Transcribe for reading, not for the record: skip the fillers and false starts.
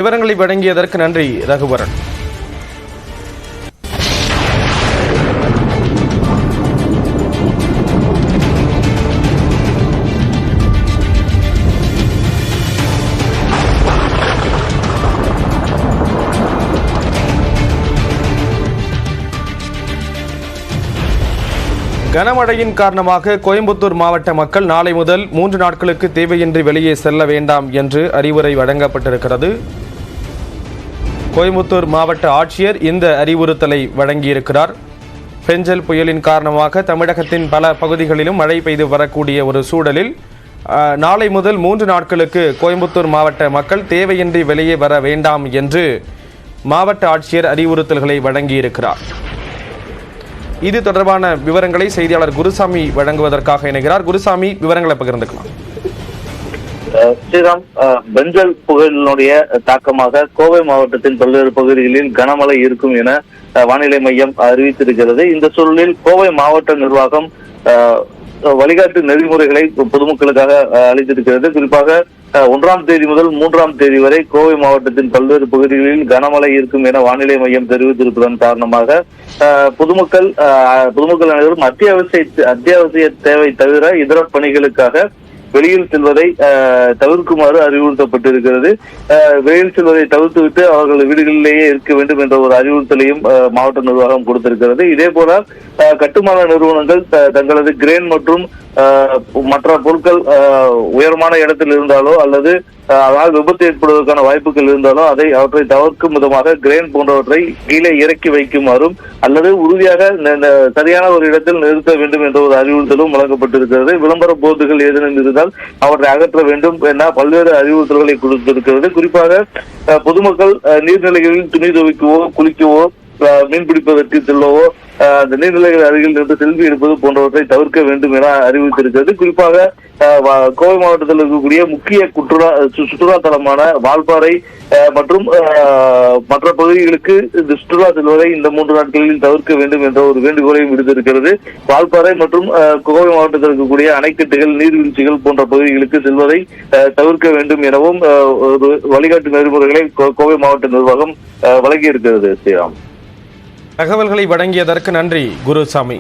விவரங்களை வழங்கியதற்கு நன்றி ரகுவரன். கனமழையின் காரணமாக கோயம்புத்தூர் மாவட்ட மக்கள் நாளை முதல் 3 நாட்களுக்கு தேவையின்றி வெளியே செல்ல வேண்டாம் என்று அறிவுரை வழங்கப்பட்டிருக்கிறது. கோயம்புத்தூர் மாவட்ட ஆட்சியர் இந்த அறிவுறுத்தலை வழங்கியிருக்கிறார். பெஞ்சல் புயலின் காரணமாக தமிழகத்தின் பல பகுதிகளிலும் மழை பெய்து வரக்கூடிய ஒரு சூழலில் நாளை முதல் 3 நாட்களுக்கு கோயம்புத்தூர் மாவட்ட மக்கள் தேவையின்றி வெளியே வர வேண்டாம் என்று மாவட்ட ஆட்சியர் அறிவுறுத்தல்களை வழங்கியிருக்கிறார். இது தொடர்பான விவரங்களை செய்தியாளர் குருசாமி வழங்குவதற்காக இணைகிறார். குருசாமி, விவரங்களை பகிர்ந்துக்கலாம். ஸ்ரீராம், பெஞ்சல் புயலினுடைய தாக்கமாக கோவை மாவட்டத்தின் பல்வேறு பகுதிகளில் கனமழை இருக்கும் என வானிலை மையம் அறிவித்திருக்கிறது. இந்த சூழலில் கோவை மாவட்ட நிர்வாகம் வழிகாட்டு நெறிமுறைகளை பொதுமக்களுக்காக அளித்திருக்கிறது. குறிப்பாக 1ஆம் தேதி முதல் 3ஆம் தேதி வரை கோவை மாவட்டத்தின் பல்வேறு பகுதிகளில் கனமழை இருக்கும் என வானிலை மையம் தெரிவித்திருப்பதன் காரணமாக பொதுமக்கள் அனைவரும் அத்தியாவசிய தேவை தவிர இதர பணிகளுக்காக வெளியில் செல்வதை தவிர்க்குமாறு அறிவுறுத்தப்பட்டிருக்கிறது. வெளியில் செல்வதை தவிர்த்துவிட்டு அவர்கள் வீடுகளிலேயே இருக்க வேண்டும் என்ற ஒரு அறிவுறுத்தலையும் மாவட்ட நிர்வாகம் கொடுத்திருக்கிறது. இதே போல கட்டுமான நிறுவனங்கள் தங்களது கிரேன் மற்றும் மற்ற பொருட்கள் உயரமான இடத்தில் இருந்தாலோ அல்லது அதனால் விபத்து ஏற்படுவதற்கான வாய்ப்புகள் இருந்தாலோ அவற்றை தவிர்க்கும் விதமாக கிரேன் போன்றவற்றை கீழே இறக்கி வைக்குமாறும் அல்லது உறுதியாக சரியான ஒரு இடத்தில் நிறுத்த வேண்டும் என்ற ஒரு அறிவுறுத்தலும் வழங்கப்பட்டிருக்கிறது. விளம்பர போர்டுகள் ஏதேனும் இருந்தால் அவற்றை அகற்ற வேண்டும் என பல்வேறு அறிவுறுத்தல்களை கொடுத்திருக்கிறது. குறிப்பாக பொதுமக்கள் நீர்நிலைகளில் துணி துவைக்கவோ குளிக்கவோ மீன் பிடிப்பதற்கு செல்லவோ அந்த நீர்நிலைகள் அருகில் நின்று செல்வி எடுப்பது போன்றவற்றை தவிர்க்க வேண்டும் என அறிவித்திருக்கிறது. குறிப்பாக கோவை மாவட்டத்தில் இருக்கக்கூடிய முக்கிய சுற்றுலா தலமான வால்பாறை மற்றும் மற்ற பகுதிகளுக்கு இந்த சுற்றுலா செல்வதை இந்த 3 நாட்களில் தவிர்க்க வேண்டும் என்ற ஒரு வேண்டுகோளையும் விடுத்திருக்கிறது. வால்பாறை மற்றும் கோவை மாவட்டத்தில் இருக்கக்கூடிய அணைக்கட்டுகள், நீர்வீழ்ச்சிகள் போன்ற பகுதிகளுக்கு செல்வதை தவிர்க்க வேண்டும் எனவும் ஒரு வழிகாட்டு நெறிமுறைகளை கோவை மாவட்ட நிர்வாகம் வழங்கியிருக்கிறது. ஸ்ரீராம், தகவல்களை வழங்கியதற்கு நன்றி குருசாமி.